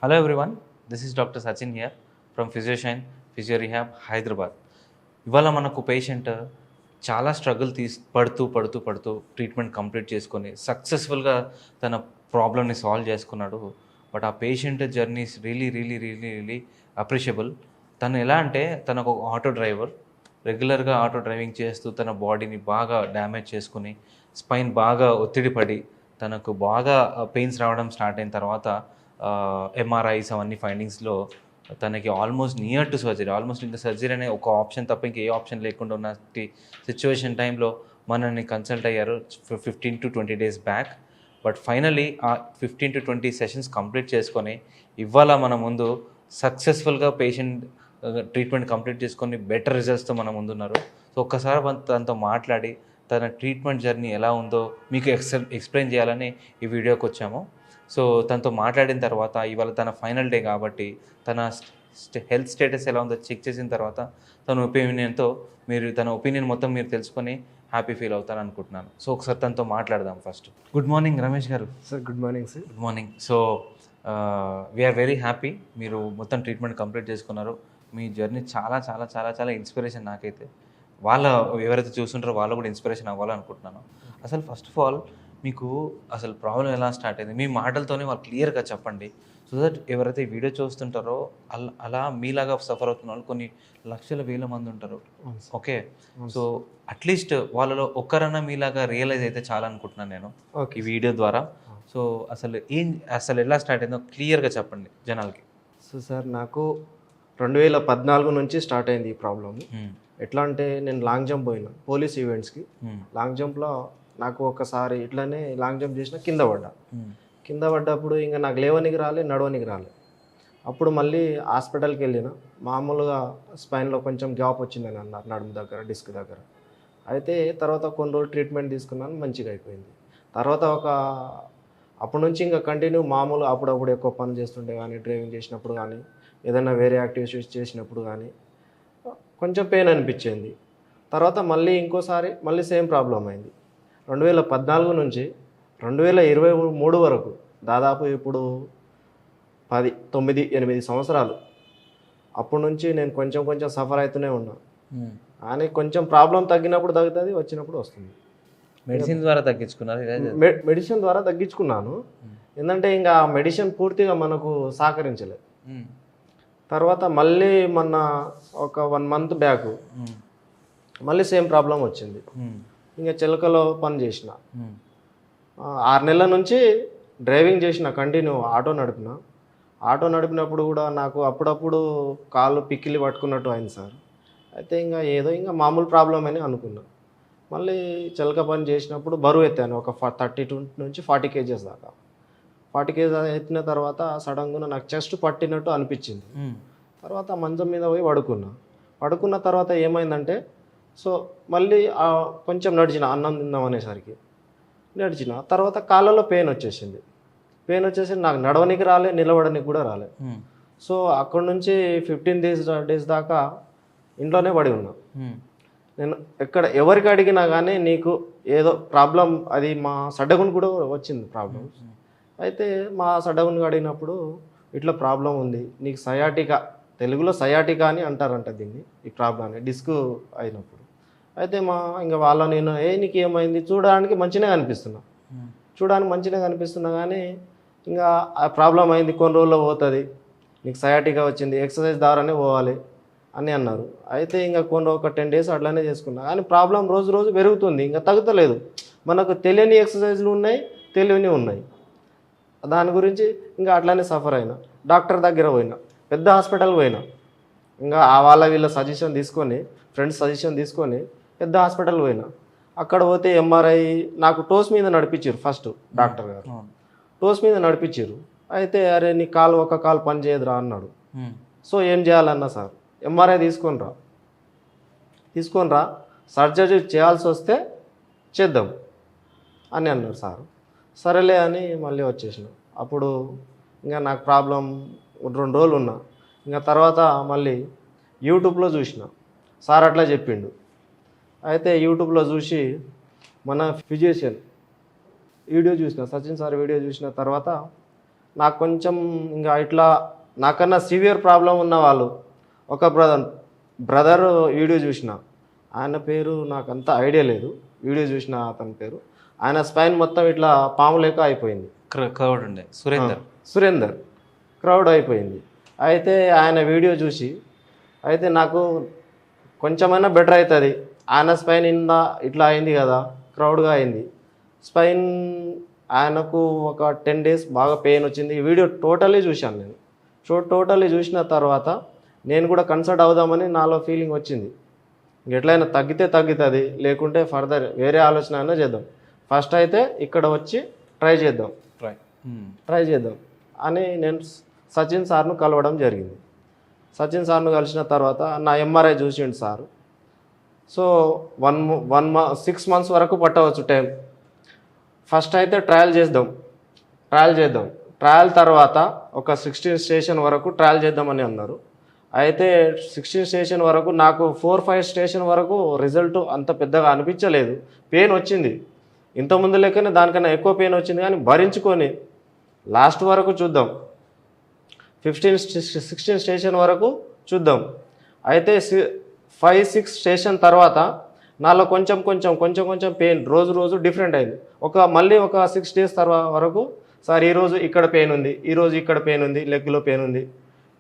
Hello everyone, this is Dr. Sachin here from Physioshine Physio Rehab Hyderabad. ఇవాళ మనకు patient చాలా struggle పడుతూ treatment complete చేసుకొని సక్సెస్ఫుల్గా తన ప్రాబ్లమ్ని సాల్వ్ చేసుకున్నాడు. బట్ ఆ patient journey is really appreciable. తను ఎలా అంటే తనకు ఒక ఆటో డ్రైవర్, రెగ్యులర్గా ఆటో డ్రైవింగ్ చేస్తూ తన బాడీని బాగా డ్యామేజ్ చేసుకుని స్పైన్ బాగా ఒత్తిడి పడి తనకు బాగా పెయిన్స్ రావడం స్టార్ట్ అయిన తర్వాత ఎంఆర్ఐస్ అవన్నీ ఫైండింగ్స్లో తనకి almost near to surgery, almost ఇంకా సర్జరీ అనే ఒక ఆప్షన్ తప్ప ఇంక ఏ ఆప్షన్ లేకుండా ఉన్న సిచ్యువేషన్ టైంలో మనల్ని కన్సల్ట్ అయ్యారు 15 to 20 days back. But finally ఆ 15 to 20 సెషన్స్ కంప్లీట్ చేసుకొని ఇవాళ మన ముందు సక్సెస్ఫుల్గా పేషెంట్ ట్రీట్మెంట్ కంప్లీట్ చేసుకొని బెటర్ రిజల్ట్స్తో మన ముందున్నారు. సో ఒక్కసారి తనతో మాట్లాడి తన ట్రీట్మెంట్ జర్నీ ఎలా ఉందో మీకు ఎక్స్ప్లెయిన్ చేయాలని ఈ వీడియోకి వచ్చాము. సో తనతో మాట్లాడిన తర్వాత ఇవాళ తన ఫైనల్ డే కాబట్టి తన హెల్త్ స్టేటస్ ఎలా ఉందో చెక్ చేసిన తర్వాత తన ఒపీనియన్తో తన ఒపీనియన్ మొత్తం మీరు తెలుసుకొని హ్యాపీ ఫీల్ అవుతారు అనుకుంటున్నాను. సో ఒకసారి తనతో మాట్లాడదాం. ఫస్ట్ గుడ్ మార్నింగ్ రమేష్ గారు. Sir good morning sir. Good morning. So we are very happy మీరు మొత్తం ట్రీట్మెంట్ కంప్లీట్ చేసుకున్నారు. మీ జర్నీ చాలా చాలా చాలా చాలా ఇన్స్పిరేషన్ నాకైతే. ఎవరైతే చూస్తుంటారో వాళ్ళు కూడా ఇన్స్పిరేషన్ అవ్వాలనుకుంటున్నాను. అసలు ఫస్ట్ ఆఫ్ ఆల్ మీకు అసలు ప్రాబ్లం ఎలా స్టార్ట్ అయింది మీ మాటలతోనే వాళ్ళు క్లియర్గా చెప్పండి. సో దట్ ఎవరైతే ఈ వీడియో చూస్తుంటారో అలా మీలాగా సఫర్ అవుతున్న వాళ్ళు కొన్ని లక్షల వేల మంది ఉంటారు. ఓకే, సో అట్లీస్ట్ వాళ్ళలో ఒక్కరన్నా మీలాగా రియలైజ్ అయితే చాలా అనుకుంటున్నాను నేను ఈ వీడియో ద్వారా. సో అసలు ఎలా స్టార్ట్ అయిందో క్లియర్గా చెప్పండి జనాలకి. సో సార్ నాకు 2014 నుంచి స్టార్ట్ అయింది ఈ ప్రాబ్లమ్. ఎట్లా అంటే నేను లాంగ్ జంప్ పోయినా పోలీస్ ఈవెంట్స్కి. లాంగ్ జంప్లో నాకు ఒకసారి ఇట్లానే లాంగ్ జంప్ చేసిన కింద పడ్డప్పుడు ఇంకా నాకు లేవనికి రాలే, నడవనికి రాలే. అప్పుడు మళ్ళీ హాస్పిటల్కి వెళ్ళిన. మామూలుగా స్పైన్లో కొంచెం గ్యాప్ వచ్చిందని అన్నారు, నడుము దగ్గర డిస్క్ దగ్గర. అయితే తర్వాత కొన్ని రోజులు ట్రీట్మెంట్ తీసుకున్నాను, మంచిగా అయిపోయింది. తర్వాత అప్పటి నుంచి ఇంకా కంటిన్యూ మామూలు అప్పుడప్పుడు ఎక్కువ పని చేస్తుంటే కానీ, డ్రైవింగ్ చేసినప్పుడు కానీ, ఏదైనా వేరే యాక్టివిటీస్ చేసినప్పుడు కానీ కొంచెం పెయిన్ అనిపించింది. తర్వాత మళ్ళీ ఇంకోసారి మళ్ళీ సేమ్ ప్రాబ్లం అయింది. 2014 నుంచి 2023 వరకు దాదాపు ఇప్పుడు 9-8 సంవత్సరాలు అప్పటి నుంచి నేను కొంచెం సఫర్ అవుతూనే ఉన్నా. కానీ కొంచెం ప్రాబ్లం తగ్గినప్పుడు తగ్గుతుంది, వచ్చినప్పుడు వస్తుంది. మెడిసిన్ ద్వారా తగ్గించుకున్నారు? మెడిసిన్ ద్వారా తగ్గించుకున్నాను. ఏంటంటే ఇంకా మెడిసిన్ పూర్తిగా మనకు సహకరించలేదు. తర్వాత మళ్ళీ మొన్న ఒక 1 month బ్యాక్ మళ్ళీ సేమ్ ప్రాబ్లం వచ్చింది. ఇంకా చిలకలో పని చేసిన 6 నెలల నుంచి డ్రైవింగ్ చేసిన, కంటిన్యూ ఆటో నడిపినప్పుడు కూడా నాకు అప్పుడప్పుడు కాళ్ళు పిక్కిలి పట్టుకున్నట్టు అయింది సార్. అయితే ఇంకా మామూలు ప్రాబ్లం అని అనుకున్నా. మళ్ళీ చిలక పని చేసినప్పుడు బరువు ఎత్తాను ఒక 32 నుంచి 40 kgs దాకా. 40 kgs ఎత్తిన తర్వాత సడన్గా నాకు చెస్ట్ పట్టినట్టు అనిపించింది. తర్వాత మంచం మీద పోయి పడుకున్న తర్వాత ఏమైందంటే, సో మళ్ళీ కొంచెం నడిచిన, అన్నం తిందాం అనేసరికి నడిచిన తర్వాత కాళ్ళలో పెయిన్ వచ్చేసి నాకు నడవనికి రాలే, నిలబడనికి కూడా రాలే. సో అక్కడ నుంచి 15 days దాకా ఇంట్లోనే పడి ఉన్నా. నేను ఎవరికి అడిగినా కానీ నీకు ఏదో ప్రాబ్లం, అది మా సడ్డగుని కూడా వచ్చింది ప్రాబ్లం. అయితే మా సడ్డగుని అడిగినప్పుడు ఇట్లా ప్రాబ్లం ఉంది నీకు, సయాటికా, తెలుగులో సయాటికా అని అంటారంట దీన్ని, ఈ ప్రాబ్లమ్ని డిస్క్ అయినప్పుడు. అయితే ఇంకా నేను నీకు ఏమైంది, చూడడానికి మంచిగా కనిపిస్తున్నా కానీ ఇంకా ఆ ప్రాబ్లం అయింది, కొన్ని రోజుల్లో పోతుంది, నీకు సయాటికా వచ్చింది, ఎక్సర్సైజ్ ద్వారానే పోవాలి అని అన్నారు. అయితే ఇంకా ఒక 10 days అట్లానే చేసుకున్నా. కానీ ప్రాబ్లం రోజు పెరుగుతుంది, ఇంకా తగ్గుతలేదు. మనకు తెలియని ఎక్సర్సైజ్లు ఉన్నాయి, తెలియని ఉన్నాయి. దాని గురించి ఇంకా అట్లానే సఫర్ అయినా. డాక్టర్ దగ్గర పోయినా, పెద్ద హాస్పిటల్ పోయినా, ఇంకా వీళ్ళ సజెషన్ తీసుకొని, ఫ్రెండ్స్ సజెషన్ తీసుకొని పెద్ద హాస్పిటల్ పోయినా. అక్కడ పోతే ఎంఆర్ఐ నాకు టోస్ మీద నడిపించారు ఫస్ట్ డాక్టర్ గారు. టోస్ మీద నడిపించారు. అయితే అరే నీ ఒక కాలు పని చేయదురా అన్నాడు. సో ఏం చేయాలన్నా సార్, ఎంఆర్ఐ తీసుకొని రా, సర్జరీ చేయాల్సి వస్తే చేద్దాం అని అన్నారు సార్. సరేలే అని మళ్ళీ వచ్చేసిన. అప్పుడు ఇంకా నాకు ప్రాబ్లం 2 రోజులు ఉన్నా. ఇంకా తర్వాత మళ్ళీ యూట్యూబ్లో చూసిన, సార్ అట్లా చెప్పిండు. అయితే యూట్యూబ్లో చూసి మన ఫిజిషియన్ వీడియో చూసిన, సచిన్ సార్ వీడియో చూసిన తర్వాత నాకు కొంచెం ఇంకా ఇట్లా నాకన్నా సివియర్ ప్రాబ్లం ఉన్న వాళ్ళు ఒక బ్రదర్ వీడియో చూసిన, ఆయన పేరు నాకు అంత ఐడియా లేదు, వీడియో చూసిన అతని పేరు, ఆయన స్పైన్ మొత్తం ఇట్లా పాము లేక అయిపోయింది, క్రౌడ్ ఉండే సురేందర్ క్రౌడ్ అయిపోయింది. అయితే ఆయన వీడియో చూసి అయితే నాకు కొంచెమైనా బెటర్ అవుతుంది, ఆయన స్పైన్ ఇట్లా అయింది కదా, క్రౌడ్గా అయింది స్పైన్, ఆయనకు ఒక 10 days బాగా పెయిన్ వచ్చింది. ఈ వీడియో టోటల్లీ చూశాను నేను. టోటల్లీ చూసిన తర్వాత నేను కూడా కన్సల్ట్ అవుదామని నాలో ఫీలింగ్ వచ్చింది. ఎట్లయినా తగ్గితే తగ్గుతుంది, లేకుంటే ఫర్దర్ వేరే ఆలోచన అయినా చేద్దాం, ఫస్ట్ అయితే ఇక్కడ వచ్చి ట్రై చేద్దాం అని నేను సచిన్ సార్ను కలవడం జరిగింది. సచిన్ సార్ను కలిసిన తర్వాత నా ఎంఆర్ఐ చూసిండు సారు. సో 6 months వరకు పట్టవచ్చు టైం. ఫస్ట్ అయితే ట్రయల్ చేద్దాం, ట్రయల్ తర్వాత ఒక 16 స్టేషన్ వరకు ట్రయల్ చేద్దామని అన్నారు. అయితే 16 స్టేషన్ వరకు నాకు 4-5 స్టేషన్ వరకు రిజల్ట్ అంత పెద్దగా అనిపించలేదు. పెయిన్ వచ్చింది, ఇంతకుముందు లెక్కనే దానికన్నా ఎక్కువ పెయిన్ వచ్చింది, కానీ భరించుకొని లాస్ట్ వరకు చూద్దాం, 16 స్టేషన్ వరకు చూద్దాం. అయితే 5-6 స్టేషన్ తర్వాత నాలో కొంచెం పెయిన్ రోజు డిఫరెంట్ అయింది. మళ్ళీ ఒక 6 days తర్వాత వరకు సార్ ఈరోజు ఇక్కడ పెయిన్ ఉంది, ఈరోజు ఇక్కడ పెయిన్ ఉంది, లెగ్లో పెయిన్ ఉంది,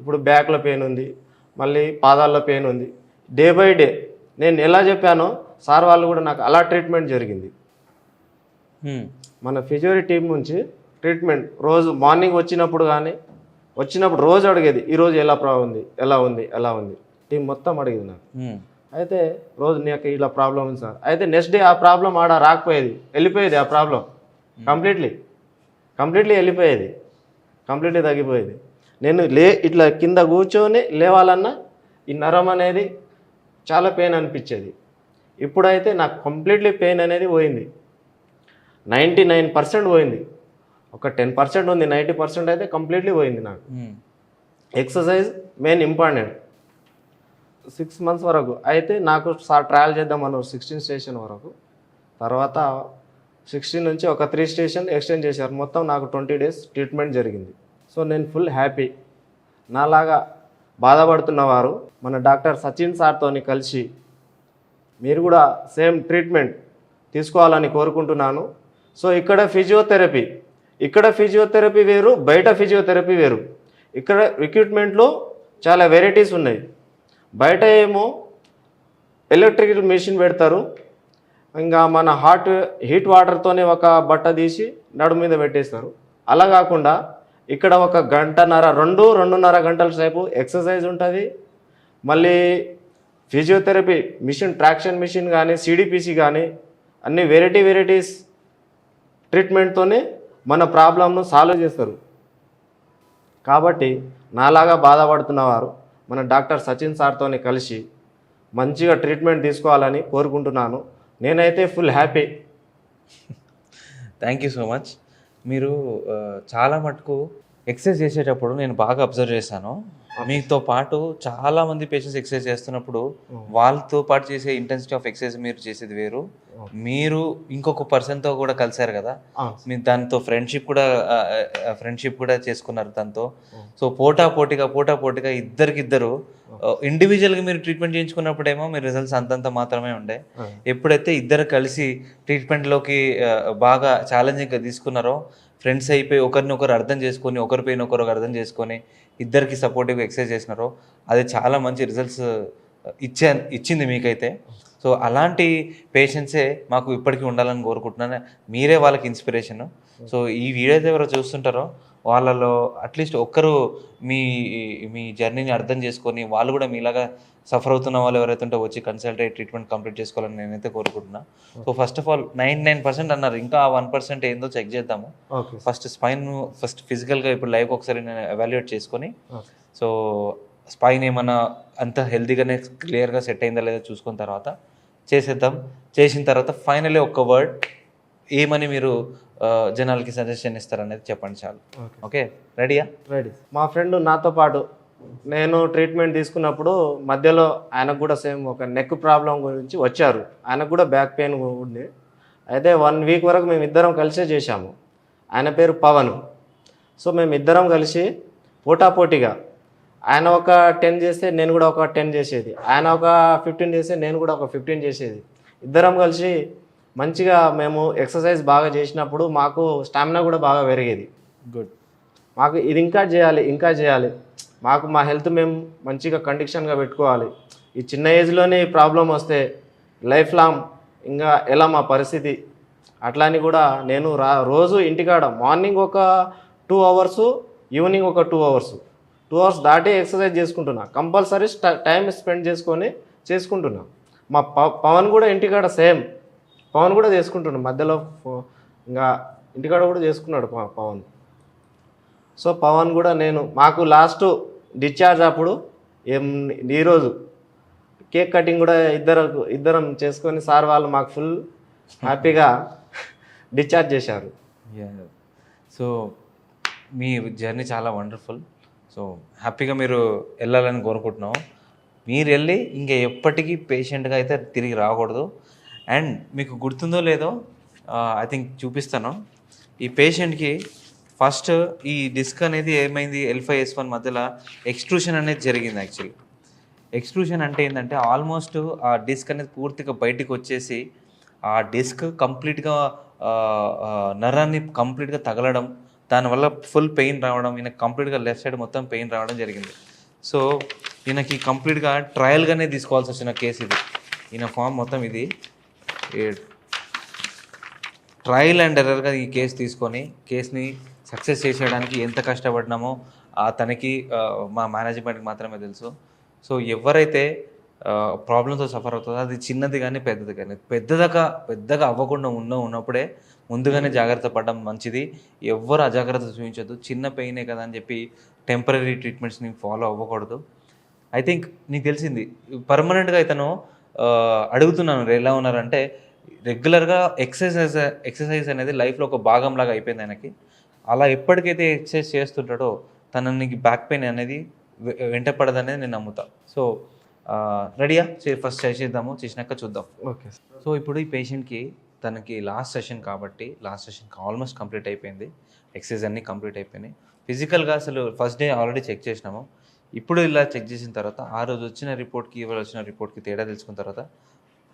ఇప్పుడు బ్యాక్లో పెయిన్ ఉంది, మళ్ళీ పాదాల్లో పెయిన్ ఉంది. డే బై డే నేను ఎలా చెప్పానో సార్ వాళ్ళు కూడా నాకు అలా ట్రీట్మెంట్ జరిగింది. మన ఫిజియోథెరపీ టీం నుంచి ట్రీట్మెంట్ రోజు మార్నింగ్ వచ్చినప్పుడు రోజు అడిగేది, ఈరోజు ఎలా ఉంది టీం మొత్తం అడిగేది నాకు. అయితే రోజు నాకు ఇలా ప్రాబ్లం ఉంది సార్. అయితే నెక్స్ట్ డే ఆ ప్రాబ్లం రాకపోయేది, వెళ్ళిపోయేది ఆ ప్రాబ్లం కంప్లీట్లీ వెళ్ళిపోయేది, కంప్లీట్లీ తగ్గిపోయేది. నేను ఇట్లా కింద కూర్చొని లేవాలన్నా ఈ నరం అనేది చాలా పెయిన్ అనిపించేది. ఇప్పుడైతే నాకు కంప్లీట్లీ పెయిన్ అనేది పోయింది, 99% పోయింది. ఒక 10% ఉంది, 90% అయితే కంప్లీట్లీ పోయింది నాకు. Exercise main important. 6 months వరకు అయితే నాకు ట్రయల్ చేద్దామన్నారు 16 స్టేషన్ వరకు. తర్వాత 16 నుంచి ఒక 3 స్టేషన్ ఎక్స్టెండ్ చేశారు. మొత్తం నాకు 20 days ట్రీట్మెంట్ జరిగింది. సో నేను ఫుల్ హ్యాపీ. నాలాగా బాధపడుతున్నవారు మన డాక్టర్ సచిన్ సార్తో కలిసి మీరు కూడా సేమ్ ట్రీట్మెంట్ తీసుకోవాలని కోరుకుంటున్నాను. సో ఇక్కడ ఫిజియోథెరపీ వేరు, బయట ఫిజియోథెరపీ వేరు. ఇక్కడ రిక్రూట్మెంట్లో చాలా వెరైటీస్ ఉన్నాయి. బయట ఏమో ఎలక్ట్రికల్ మెషిన్ పెడతారు, ఇంకా మన హీట్ వాటర్తోనే ఒక బట్ట తీసి నడుము మీద పెట్టేస్తారు. అలా కాకుండా ఇక్కడ 2.5 గంటల సేపు ఎక్సర్సైజ్ ఉంటుంది. మళ్ళీ ఫిజియోథెరపీ మిషన్, ట్రాక్షన్ మిషన్ కానీ, సిడిపిసి కానీ అన్ని వెరైటీస్ ట్రీట్మెంట్తోనే మన ప్రాబ్లంను సాల్వ్ చేస్తారు. కాబట్టి నాలాగా బాధపడుతున్నవారు మన డాక్టర్ సచిన్ సార్తో కలిసి మంచిగా ట్రీట్మెంట్ తీసుకోవాలని కోరుకుంటున్నాను. నేనైతే full happy. Thank you so much. మీరు చాలా మటుకు ఎక్సర్సైజ్ చేసేటప్పుడు నేను బాగా అబ్జర్వ్ చేశాను, మీతో పాటు చాలామంది పేషెంట్స్ ఎక్సర్సైజ్ చేస్తున్నప్పుడు వాళ్ళతో పాటు చేసే ఇంటెన్సిటీ ఆఫ్ ఎక్సర్సైజ్ మీరు చేసేది వేరు, మీరు ఇంకొక పర్సన్తో కూడా కలిసారు కదా, మీరు దాంతో ఫ్రెండ్షిప్ కూడా చేసుకున్నారు దాంతో. సో పోటా పోటీగా ఇద్దరు ఇండివిజువల్గా మీరు ట్రీట్మెంట్ చేయించుకున్నప్పుడేమో మీ రిజల్ట్స్ అంతంత మాత్రమే ఉండే. ఎప్పుడైతే ఇద్దరు కలిసి ట్రీట్మెంట్లోకి బాగా ఛాలెంజింగ్గా తీసుకున్నారో, ఫ్రెండ్స్ అయిపోయి ఒకరినొకరు అర్థం చేసుకొని, ఒకరి పైన ఒకరు అర్థం చేసుకొని ఇద్దరికి సపోర్టివ్గా ఎక్సర్సైజ్ చేసినారో, అది చాలా మంచి రిజల్ట్స్ ఇచ్చింది మీకైతే. సో అలాంటి పేషెంట్సే మాకు ఇప్పటికీ ఉండాలని కోరుకుంటున్నాను. మీరే వాళ్ళకి ఇన్స్పిరేషన్. సో ఈ వీడియో ఎవరో చూస్తుంటారో వాళ్ళలో అట్లీస్ట్ ఒక్కరు మీ జర్నీని అర్థం చేసుకొని వాళ్ళు కూడా మీలాగా సఫర్ అవుతున్న వాళ్ళు ఎవరైతే ఉంటే వచ్చి కన్సల్ట్ అయ్యి ట్రీట్మెంట్ కంప్లీట్ చేసుకోవాలని నేనైతే కోరుకుంటున్నా. సో ఫస్ట్ ఆఫ్ ఆల్ 99% అన్నారు, ఇంకా 1% ఏందో చెక్ చేద్దాము. ఫస్ట్ స్పైన్ ఫిజికల్గా ఇప్పుడు లైవ్ ఒకసారి నేను ఎవాల్యుయేట్ చేసుకొని, సో స్పైన్ ఏమన్నా అంత హెల్తీగానే క్లియర్గా సెట్ అయిందా లేదా చూసుకున్న తర్వాత చేసేద్దాం. చేసిన తర్వాత ఫైనలీ ఒక్క వర్డ్ ఏమని మీరు జనాలకి సజెషన్ ఇస్తారనేది చెప్పండి చాలు. ఓకే, రెడీయా? రెడీ. మా ఫ్రెండ్ నాతో పాటు నేను ట్రీట్మెంట్ తీసుకున్నప్పుడు మధ్యలో ఆయనకు కూడా సేమ్ ఒక నెక్ ప్రాబ్లం గురించి వచ్చారు. ఆయనకు కూడా బ్యాక్ పెయిన్ ఉంది. అయితే 1 week వరకు మేము ఇద్దరం కలిసే చేశాము. ఆయన పేరు పవన్. సో మేము ఇద్దరం కలిసి పోటాపోటీగా ఆయన ఒక 10 చేస్తే నేను కూడా ఒక 10 చేసేది, ఆయన ఒక 15 చేస్తే నేను కూడా ఒక 15 చేసేది. ఇద్దరం కలిసి మంచిగా మేము ఎక్సర్సైజ్ బాగా చేసినప్పుడు మాకు స్టామినా కూడా బాగా పెరిగేది. గుడ్. మాకు ఇది ఇంకా చేయాలి, ఇంకా చేయాలి, మాకు మా హెల్త్ మేము మంచిగా కండిషన్గా పెట్టుకోవాలి, ఈ చిన్న ఏజ్లోనే ప్రాబ్లం వస్తే లైఫ్ లాంగ్ ఇంకా ఎలా మా పరిస్థితి అట్లా అని కూడా నేను రోజు ఇంటికాడ మార్నింగ్ ఒక 2 అవర్స్, ఈవినింగ్ ఒక 2 అవర్స్, 2 అవర్స్ దాటి ఎక్సర్సైజ్ చేసుకుంటున్నా. కంపల్సరీ టైం స్పెండ్ చేసుకుంటున్నా. మా పవన్ కూడా ఇంటికాడ సేమ్, పవన్ కూడా చేసుకుంటున్నాడు మధ్యలో, ఇంకా ఇంటికాడ కూడా చేసుకున్నాడు పవన్. సో పవన్ కూడా నేను మాకు లాస్ట్ డిశ్చార్జ్ అప్పుడు ఈరోజు కేక్ కటింగ్ కూడా ఇద్దరం చేసుకొని సార్ వాళ్ళు మాకు ఫుల్ హ్యాపీగా డిశ్చార్జ్ చేశారు. సో మీ జర్నీ చాలా వండర్ఫుల్. సో హ్యాపీగా మీరు వెళ్ళాలని కోరుకుంటున్నాము. మీరు వెళ్ళి ఇంకా ఎప్పటికీ పేషెంట్గా అయితే తిరిగి రాకూడదు. అండ్ మీకు గుర్తుందో లేదో ఐ థింక్ చూపిస్తాను. ఈ పేషెంట్కి ఫస్ట్ ఈ డిస్క్ అనేది ఏమైంది, L5-S1 మధ్యలో ఎక్స్ట్రూషన్ అనేది జరిగింది. యాక్చువల్లీ ఎక్స్ట్రూషన్ అంటే ఏంటంటే ఆల్మోస్ట్ ఆ డిస్క్ అనేది పూర్తిగా బయటికి వచ్చేసి ఆ డిస్క్ కంప్లీట్గా నరాన్ని కంప్లీట్గా తగలడం, దానివల్ల ఫుల్ పెయిన్ రావడం, ఈయనకి కంప్లీట్గా లెఫ్ట్ సైడ్ మొత్తం పెయిన్ రావడం జరిగింది. సో ఈయనకి కంప్లీట్గా ట్రయల్గానే తీసుకోవాల్సి వచ్చిన కేసు ఇది. ఈయన ఫామ్ మొత్తం ఇది ట్రయల్ అండ్ ఎర్రర్గా ఈ కేసు తీసుకొని కేసుని సక్సెస్ చేసేయడానికి ఎంత కష్టపడినామో తనకి మా మేనేజ్మెంట్కి మాత్రమే తెలుసు. సో ఎవరైతే ప్రాబ్లమ్తో సఫర్ అవుతుందో అది చిన్నది కానీ పెద్దది కానీ పెద్దగా అవ్వకుండా ఉన్నప్పుడే ముందుగానే జాగ్రత్త పడడం మంచిది. ఎవ్వరు అజాగ్రత్త చూపించద్దు. చిన్న పెయినే కదా అని చెప్పి టెంపరీ ట్రీట్మెంట్స్ని ఫాలో అవ్వకూడదు. ఐ థింక్ నీకు తెలిసింది పర్మనెంట్గా ఇతను అడుగుతున్నాను ఎలా ఉన్నారంటే రెగ్యులర్గా ఎక్సర్సైజ్ అనేది లైఫ్లో ఒక భాగంలాగా అయిపోయింది ఆయనకి. అలా ఎప్పటికైతే ఎక్సర్సైజ్ చేస్తుంటాడో తనకి బ్యాక్ పెయిన్ అనేది వెంట పడదనేది నేను నమ్ముతా. సో రెడీయా? ఫస్ట్ చేసేద్దాము, చేసినాక చూద్దాం. ఓకే. సో ఇప్పుడు ఈ పేషెంట్కి తనకి లాస్ట్ సెషన్ కాబట్టి లాస్ట్ సెషన్కి ఆల్మోస్ట్ కంప్లీట్ అయిపోయింది. ఎక్సర్సైజ్ అన్నీ కంప్లీట్ అయిపోయినాయి. ఫిజికల్గా అసలు ఫస్ట్ డే ఆల్రెడీ చెక్ చేసినాము. ఇప్పుడు ఇలా చెక్ చేసిన తర్వాత ఆ రోజు వచ్చిన రిపోర్ట్కి ఇవాళ వచ్చిన రిపోర్ట్కి తేడా తెలుసుకున్న తర్వాత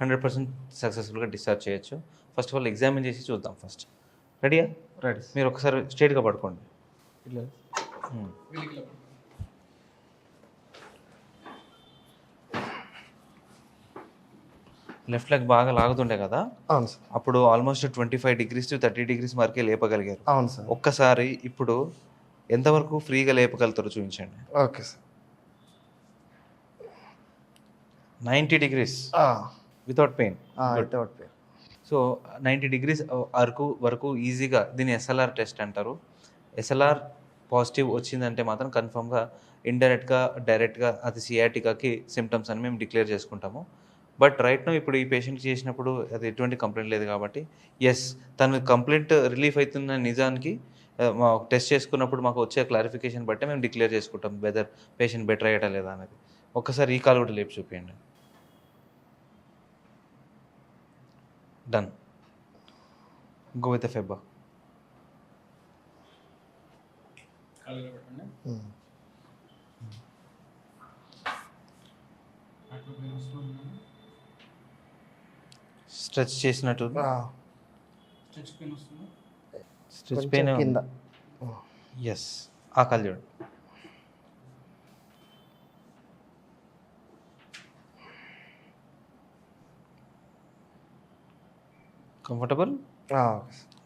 100% సక్సెస్ఫుల్గా డిశ్చార్జ్ చేయొచ్చు. ఫస్ట్ ఆఫ్ ఆల్ ఎగ్జామిన్ చేసి చూద్దాం ఫస్ట్. రెడీయా? రెడీ. మీరు ఒకసారి స్ట్రైట్గా పడుకోండి. లెఫ్ట్ లెగ్ బాగా లాగుతుండే కదా? అవును సార్. అప్పుడు ఆల్మోస్ట్ 25 degrees to 30 degrees వరకే లేపగలిగారు. అవును సార్. ఒక్కసారి ఇప్పుడు ఎంతవరకు ఫ్రీగా లేపగలుగుతారో చూపించండి. Okay sir. 90 degrees without pain. Without pain. So 90 degrees వరకు ఈజీగా దీన్ని SLR టెస్ట్ అంటారు. SLR పాజిటివ్ వచ్చిందంటే మాత్రం కన్ఫర్మ్గా ఇండైరెక్ట్గా డైరెక్ట్గా అది సియాటికాకి సిమ్టమ్స్ అని మేము డిక్లేర్ చేసుకుంటాము. బట్ రైట్ నో ఇప్పుడు ఈ పేషెంట్ చేసినప్పుడు అది ఎటువంటి కంప్లైంట్ లేదు కాబట్టి ఎస్ తను కంప్లైంట్ రిలీఫ్ అవుతున్న నిజానికి మా టెస్ట్ చేసుకున్నప్పుడు మాకు వచ్చే క్లారిఫికేషన్ బట్టి మేము డిక్లేర్ చేసుకుంటాం వెదర్ పేషెంట్ బెటర్ అయ్యటా లేదా అనేది. ఒక్కసారి ఈ కాల్ కూడా లేపి చూపించండి. డన్. గో విత్ ఫెబ్బా. స్ట్రెచ్ చేసినట్టు స్ట్రెచ్ పెయిన్ కింద. ఎస్. ఆ కాల్ చూడండి. కంఫర్టబుల్?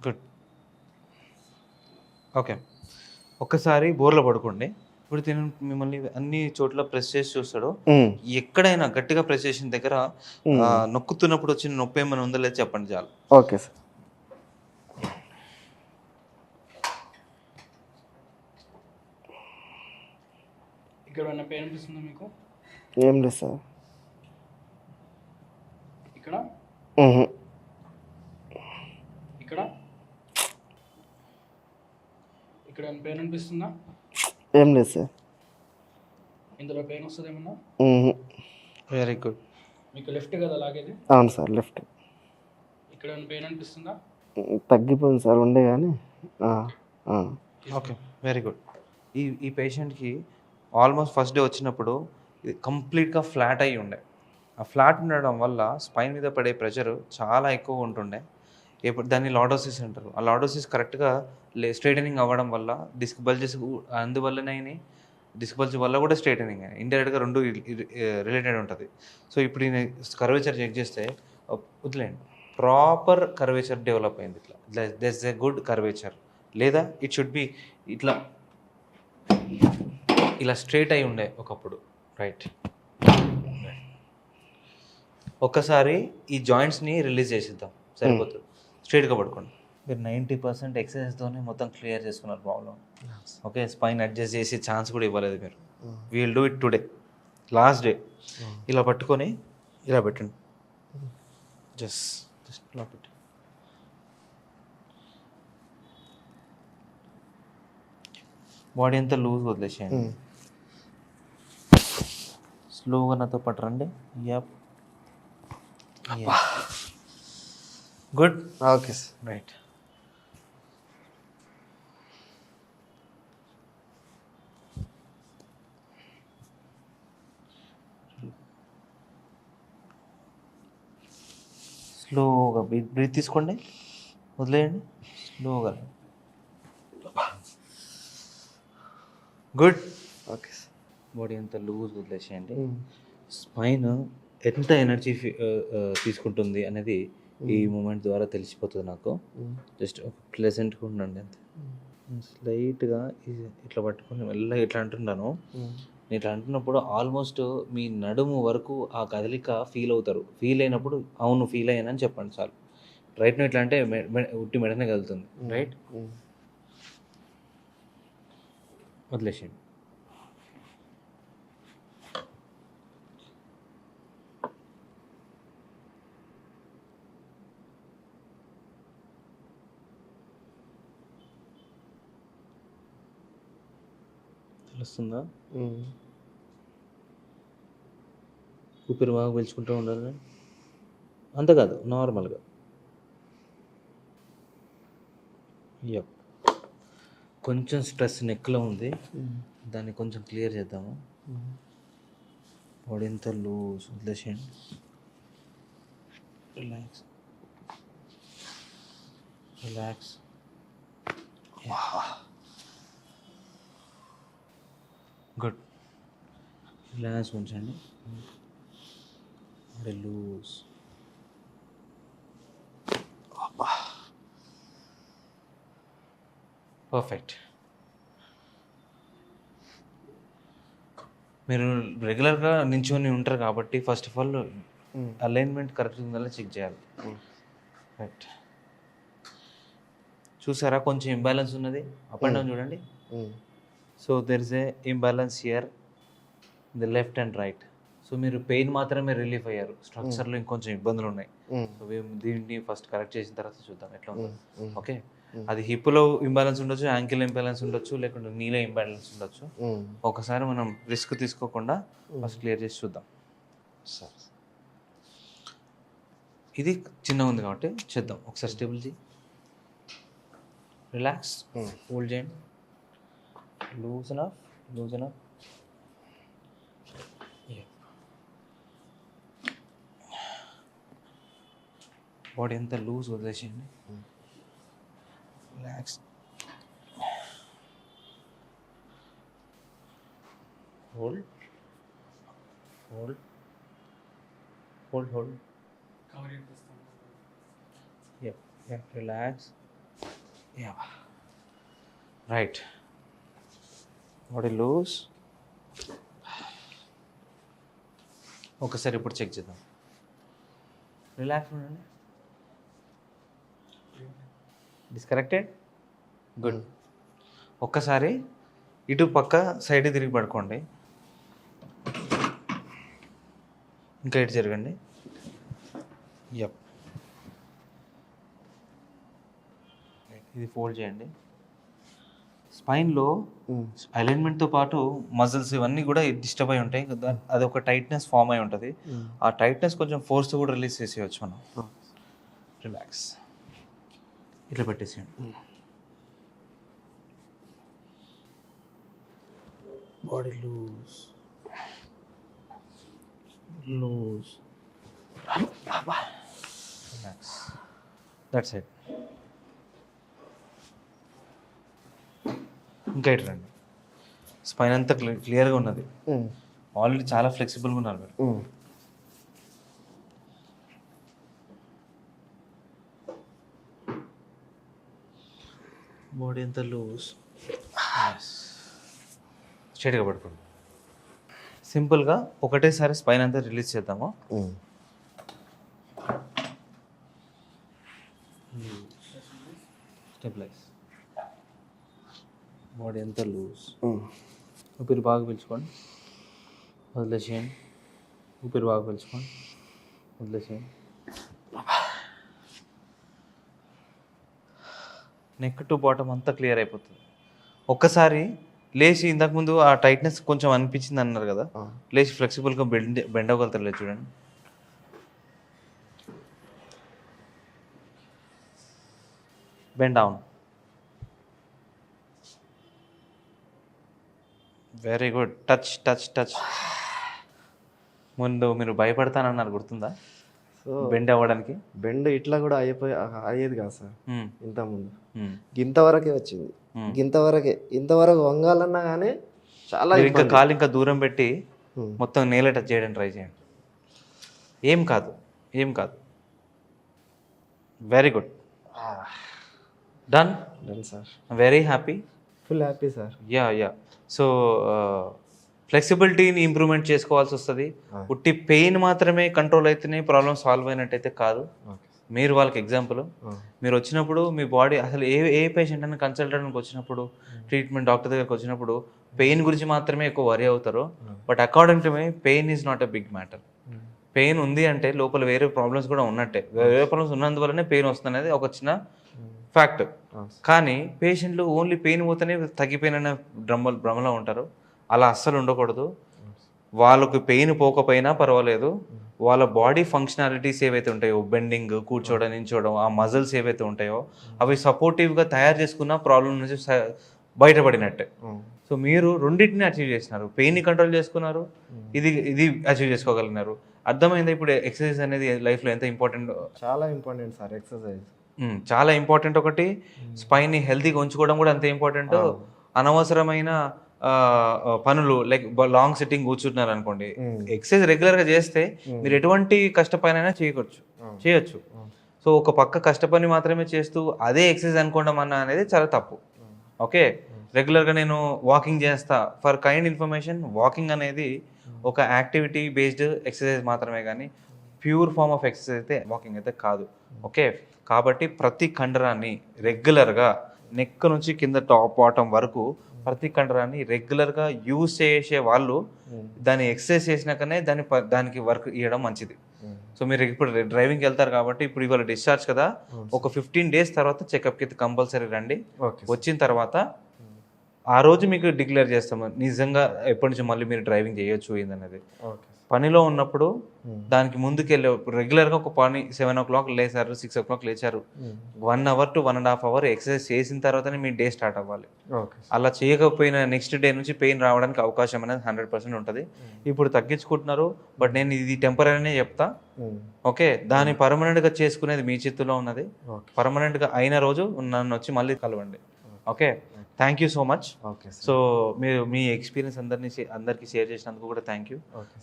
గుడ్. ఓకే. ఒక్కసారి బోర్లో పడుకోండి. ఇప్పుడు తిని మిమ్మల్ని అన్ని చోట్ల ప్రెస్ చేసి చూస్తాడు. ఎక్కడైనా గట్టిగా ప్రెస్ చేసిన దగ్గర నొక్కుతున్నప్పుడు వచ్చిన నొప్పి ఏమైనా ఉందో లేదు చెప్పండి చాలు. Okay sir. ఇక్కడ ఉన్న పెయిన్ అనిపిస్తుందా మీకు? ఏం లేదు సార్. ఇక్కడ ఇక్కడ ఇక్కడ పెయిన్ అనిపిస్తుందా? ఏం లేదు సార్. ఇందులో పెయిన్ వస్తుంది ఏమన్నా? Very good. మీకు లెఫ్ట్ కదా లాగేది? అవును సార్, లెఫ్ట్. ఇక్కడ పెయిన్ అనిపిస్తుందా? తగ్గిపోయింది సార్, ఉండే కానీ. ఓకే. Very good. ఈ పేషెంట్కి ఆల్మోస్ట్ ఫస్ట్ డే వచ్చినప్పుడు ఇది కంప్లీట్గా ఫ్లాట్ అయ్యి ఉండే. ఆ ఫ్లాట్ ఉండడం వల్ల స్పైన్ మీద పడే ప్రెషర్ చాలా ఎక్కువ ఉంటుండే. ఇప్పుడు దాన్ని లార్డోసిస్ అంటారు. ఆ లార్డోసిస్ కరెక్ట్గా స్ట్రైటనింగ్ అవ్వడం వల్ల డిస్క్ బల్జెస్ అందువల్లనే డిస్క్ బల్జ్ వల్ల కూడా స్ట్రైటనింగ్ అయినాయి. ఇండైరెక్ట్గా రెండు రిలేటెడ్ ఉంటుంది. సో ఇప్పుడు ఈయన కర్వేచర్ చెక్ చేస్తే వదిలేండి, ప్రాపర్ కర్వేచర్ డెవలప్ అయింది. ఇట్లా దెస్ ఎ గుడ్ కర్వేచర్. లేదా ఇట్ షుడ్ బి ఇట్లా ఇలా స్ట్రైట్ అయి ఉండే ఒకప్పుడు. రైట్. ఒక్కసారి ఈ జాయింట్స్ని రిలీజ్ చేసిద్దాం, సరిపోతుంది. స్ట్రైట్గా పడుకోండి. మీరు 90% ఎక్సర్సైజ్తోనే మొత్తం క్లియర్ చేసుకున్నారు ప్రాబ్లం. ఓకే, స్పైన్ అడ్జస్ట్ చేసి ఛాన్స్ కూడా ఇవ్వలేదు మీరు. We'll do it today, last day. ఇలా పట్టుకొని ఇలా పెట్టండి. జస్ట్ ఇలా పెట్టి బాడీ అంతా లూజ్ వదిలేసేయండి. స్లోగా నాతో పాటు రండి. Yup, good. Okay sir. Right. స్లోగా బ్రీత్ తీసుకోండి, వదిలేయండి. స్లోగా. గుడ్. Okay sir. బాడీ అంతా లూజ్ వదిలేసేయండి. స్పైన్ ఎంత ఎనర్జీ తీసుకుంటుంది అనేది ఈ మూమెంట్ ద్వారా తెలిసిపోతుంది నాకు. జస్ట్ ఒక ప్లెజెంట్గా ఉండండి అంతే. స్లైట్గా ఇట్లా పట్టుకొని మెల్లగా ఇట్లా అంటున్నాను. నేను ఇట్లా అంటున్నప్పుడు ఆల్మోస్ట్ మీ నడుము వరకు ఆ కదలిక ఫీల్ అవుతారు. ఫీల్ అయినప్పుడు అవును ఫీల్ అయ్యానని చెప్పండి చాలు. రైట్ ఇట్లా అంటే ఉట్టి మెడనే కదులుతుంది. రైట్, వదిలేసేయండి. తెలుస్తుందా? ఊపిరి బాగా పీల్చుకుంటూ ఉండాలి. అంత కాదు, నార్మల్గా. యప్. కొంచెం స్ట్రెస్ నెక్లో ఉంది, దాన్ని కొంచెం క్లియర్ చేద్దాము. బాడీ అంతా లూజ్ వదిలేసేయండి. Relax, relax. గుడ్. రిలాక్స్ ఉంచండి. Body loose. పర్ఫెక్ట్. మీరు రెగ్యులర్గా నించుని ఉంటారు కాబట్టి first of all alignment correct ఉందా చెక్ చేయాలి. రైట్. చూసారా కొంచెం ఇంబ్యాలెన్స్ ఉన్నది? అప్ అండ్ డౌన్ చూడండి. So there is a imbalance here in the left and right. So మీరు పెయిన్ మాత్రమే రిలీఫ్ అయ్యారు, స్ట్రక్చర్లో ఇంకొంచెం ఇబ్బందులు ఉన్నాయి. సో దీన్ని ఫస్ట్ కరెక్ట్ చేసిన తర్వాత చూద్దాం ఎట్లా ఉందో. ఓకే, అది హిప్లో ఇంబ్యాలెన్స్ ఉండొచ్చు, యాంకిల్ ఇంబ్యాలెన్స్ ఉండొచ్చు, లేకుంటే నీలో ఇంబ్యాలెన్స్ ఉండొచ్చు. ఒకసారి మనం రిస్క్ తీసుకోకుండా ఫస్ట్ క్లియర్ చేసి చూద్దాం. ఇది చిన్నగా ఉంది కాబట్టి చేద్దాం. ఒకసారి స్టేబుల్ చేయి, రిలాక్స్, హోల్డ్ చేయండి. Loosen up, loosen up. Body అంతా లూజ్ వదిలేసేయండి. Relax. Hold, hold, hold, hold. Relax. Right. Body loose. ఒకసారి ఇప్పుడు చెక్ చేద్దాం. రిలాక్స్ ఉండండి. డిస్కనెక్టెడ్. గుడ్. ఒక్కసారి ఇటు పక్క సైడ్ తిరిగి పడుకోండి. ఇంకా ఇటు జరగండి. యప్. ఇది ఫోల్డ్ చేయండి. స్పైన్లో అలైన్మెంట్తో పాటు మజిల్స్ ఇవన్నీ కూడా డిస్టర్బ్ అయి ఉంటాయి. అది ఒక టైట్నెస్ ఫామ్ అయి ఉంటుంది. ఆ టైట్నెస్ కొంచెం ఫోర్స్ కూడా రిలీజ్ చేసేయచ్చు మనం. రిలాక్స్. ఇట్లా పెట్టేసేయండి. Body loose loose. Relax. That's it. ఇంకా ఇటు రండి. స్పైన్ అంతా క్లియర్గా ఉన్నది. ఆల్రెడీ చాలా ఫ్లెక్సిబుల్గా ఉన్నారు మీరు. బాడీ అంతా లూజ్. స్ట్రైట్గా పడుకోండి. సింపుల్గా ఒకటేసారి స్పైన్ అంతా రిలీజ్ చేద్దాము. స్టెబిలైజ్. బాడీ అంతా లూజ్. ఊపిరి బాగా పీల్చుకోండి, వదిలేసేయండి. ఊపిరి బాగా పీల్చుకోండి, వదిలేసేయండి. నెక్ టు బాటమ్ అంతా క్లియర్ అయిపోతుంది. ఒక్కసారి లేచి, ఇంతకుముందు ఆ టైట్నెస్ కొంచెం అనిపించింది అన్నారు కదా, లేచి ఫ్లెక్సిబుల్గా బెండ్ అవ్వగలుగుతారు లేదు చూడండి. Bend down. Very good. Touch touch touch. ముందు మీరు భయపడతానన్నారు, గుర్తుందా? సో బెండ్ అవ్వడానికి. బెండ్ ఇట్లా కూడా అయ్యేది కాదు సార్. ఇంతకుముందు గింతవరకే వచ్చింది. ఇంతవరకు వంగాలన్నా కానీ చాలా ఇంకా కాలు ఇంకా దూరం పెట్టి మొత్తం నేల టచ్ చేయడానికి ట్రై చేయండి. ఏం కాదు, ఏం కాదు. Very good. Done. Done sir. Very happy. Full happy sir. Yeah. So ఫ్లెక్సిబిలిటీని ఇంప్రూవ్మెంట్ చేసుకోవాల్సి వస్తుంది. ఉట్టి పెయిన్ మాత్రమే కంట్రోల్ అయితేనే ప్రాబ్లమ్ సాల్వ్ అయినట్టయితే కాదు. మీరు వాళ్ళకి ఎగ్జాంపుల్. మీరు వచ్చినప్పుడు మీ బాడీ అసలు ఏ పేషెంట్ అయినా కన్సల్టెంట్కి వచ్చినప్పుడు, ట్రీట్మెంట్ డాక్టర్ దగ్గరికి వచ్చినప్పుడు పెయిన్ గురించి మాత్రమే ఎక్కువ వరీ అవుతారు. But according to me, pain is not a big matter. Pain ఉంది అంటే లోపల వేరే ప్రాబ్లమ్స్ కూడా ఉన్నట్టే. వేరే ప్రాబ్లమ్స్ ఉన్నందువల్లనే పెయిన్ వస్తుంది అనేది ఒక చిన్న ఫ్యాక్ట్. కానీ పేషెంట్లు ఓన్లీ పెయిన్ పోతేనే తగ్గిపోయిన భ్రమలో ఉంటారు. అలా అస్సలు ఉండకూడదు. వాళ్ళకి పెయిన్ పోకపోయినా పర్వాలేదు, వాళ్ళ బాడీ ఫంక్షనాలిటీస్ ఏవైతే ఉంటాయో, బెండింగ్, కూర్చోవడం, నించోవడం, ఆ మజిల్స్ ఏవైతే ఉంటాయో అవి సపోర్టివ్గా తయారు చేసుకున్న ప్రాబ్లం నుంచి బయటపడినట్టే. సో మీరు రెండింటిని అచీవ్ చేసినారు. పెయిన్ని కంట్రోల్ చేసుకున్నారు, ఇది అచీవ్ చేసుకోగలిగినారు. అర్థమైందా ఇప్పుడు ఎక్సర్సైజ్ అనేది లైఫ్లో ఎంత ఇంపార్టెంట్? చాలా ఇంపార్టెంట్ సార్ ఎక్సర్సైజ్. చాలా ఇంపార్టెంట్. ఒకటి స్పైన్ని హెల్తీగా ఉంచుకోవడం కూడా అంతే ఇంపార్టెంట్. అనవసరమైన పనులు లైక్ లాంగ్ సిట్టింగ్ కూర్చుంటున్నారు అనుకోండి, ఎక్సర్సైజ్ రెగ్యులర్గా చేస్తే మీరు ఎటువంటి కష్టపైన చేయొచ్చు. సో ఒక పక్క కష్టపని మాత్రమే చేస్తూ అదే ఎక్సర్సైజ్ అనుకోవడం అనేది చాలా తప్పు. ఓకే, రెగ్యులర్గా నేను వాకింగ్ చేస్తా. ఫర్ కైండ్ ఇన్ఫర్మేషన్, వాకింగ్ అనేది ఒక యాక్టివిటీ బేస్డ్ ఎక్సర్సైజ్ మాత్రమే, కానీ ప్యూర్ ఫామ్ ఆఫ్ ఎక్సర్సైజ్ అయితే వాకింగ్ అయితే కాదు. ఓకే, కాబట్టి ప్రతి కండరాన్ని రెగ్యులర్గా నెక్ నుంచి కింద టాప్ బాటమ్ వరకు ప్రతి కండరాన్ని రెగ్యులర్గా యూజ్ చేసే వాళ్ళు దాన్ని ఎక్సర్సైజ్ చేసినాకనే దానికి వర్క్ ఇవ్వడం మంచిది. సో మీరు ఇప్పుడు డ్రైవింగ్కి వెళ్తారు కాబట్టి ఇప్పుడు ఇవాళ డిశ్చార్జ్ కదా, ఒక 15 days తర్వాత చెకప్కి కంపల్సరీ రండి. వచ్చిన తర్వాత ఆ రోజు మీకు డిక్లేర్ చేస్తాము నిజంగా ఎప్పటి నుంచి మళ్ళీ మీరు డ్రైవింగ్ చేయొచ్చు ఏందనేది. పనిలో ఉన్నప్పుడు దానికి ముందుకెళ్ళే రెగ్యులర్గా ఒక పని 7 o'clock లేచారు, 6 o'clock లేచారు, 1 hour to 1.5 hours ఎక్సర్సైజ్ చేసిన తర్వాతనే మీ డే స్టార్ట్ అవ్వాలి. అలా చేయకపోయిన నెక్స్ట్ డే నుంచి పెయిన్ రావడానికి అవకాశం అనేది 100% ఉంటుంది. ఇప్పుడు తగ్గించుకుంటున్నారు, బట్ నేను ఇది టెంపరీనే చెప్తా. ఓకే, దాన్ని పర్మనెంట్గా చేసుకునేది మీ చేతిలో ఉన్నది. పర్మనెంట్గా అయిన రోజు నన్ను వచ్చి మళ్ళీ కలవండి. Okay, thank you so much. So మీరు మీ ఎక్స్పీరియన్స్ అందరికీ షేర్ చేసినందుకు కూడా థ్యాంక్ యూ.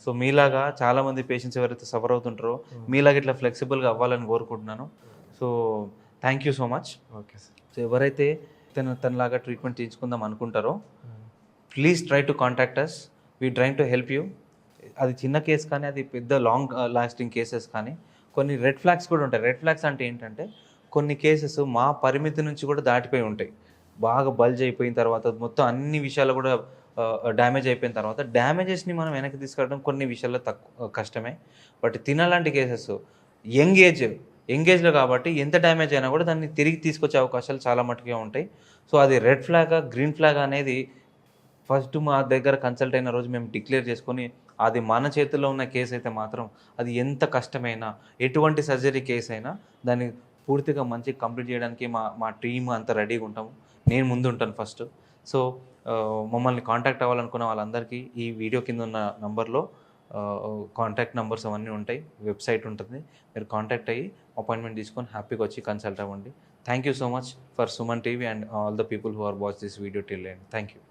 సో మీలాగా చాలామంది పేషెంట్స్ ఎవరైతే సఫర్ అవుతుంటారో మీలాగా ఇట్లా ఫ్లెక్సిబుల్గా అవ్వాలని కోరుకుంటున్నాను. So thank you so much. Okay sir. So ఎవరైతే తనలాగా ట్రీట్మెంట్ చేయించుకుందాం అనుకుంటారో please try to contact us. We train to help you. అది చిన్న కేసు కానీ అది పెద్ద లాంగ్ లాస్టింగ్ కేసెస్ కానీ కొన్ని రెడ్ ఫ్లాగ్స్ కూడా ఉంటాయి. రెడ్ ఫ్లాగ్స్ అంటే ఏంటంటే కొన్ని కేసెస్ మా పరిమితి నుంచి కూడా దాటిపోయి ఉంటాయి. బాగా బల్జ్ అయిపోయిన తర్వాత మొత్తం అన్ని విషయాలు కూడా డ్యామేజ్ అయిపోయిన తర్వాత డ్యామేజెస్ని మనం వెనక్కి తీసుకురావడం కొన్ని విషయాల్లో కష్టమే. బట్ తినాలాంటి కేసెస్ యంగేజ్లో కాబట్టి ఎంత డ్యామేజ్ అయినా కూడా దాన్ని తిరిగి తీసుకొచ్చే అవకాశాలు చాలా మట్టుగా ఉంటాయి. సో అది రెడ్ ఫ్లాగా గ్రీన్ ఫ్లాగ్ అనేది ఫస్ట్ మా దగ్గర కన్సల్ట్ అయిన రోజు మేము డిక్లేర్ చేసుకొని అది మన చేతుల్లో ఉన్న కేసు అయితే మాత్రం అది ఎంత కష్టమైనా ఎటువంటి సర్జరీ కేసు అయినా దాన్ని పూర్తిగా మంచి కంప్లీట్ చేయడానికి మా టీమ్ అంతా రెడీగా ఉంటాము. నేను ముందు ఉంటాను ఫస్ట్. సో మమ్మల్ని కాంటాక్ట్ అవ్వాలనుకున్న వాళ్ళందరికీ ఈ వీడియో కింద ఉన్న నంబర్లో కాంటాక్ట్ నెంబర్స్ అవన్నీ ఉంటాయి, వెబ్సైట్ ఉంటుంది. మీరు కాంటాక్ట్ అయ్యి అపాయింట్మెంట్ తీసుకొని హ్యాపీగా వచ్చి కన్సల్ట్ అవ్వండి. Thank you so much for Suman TV and all the people who are watch this video till end. Thank you.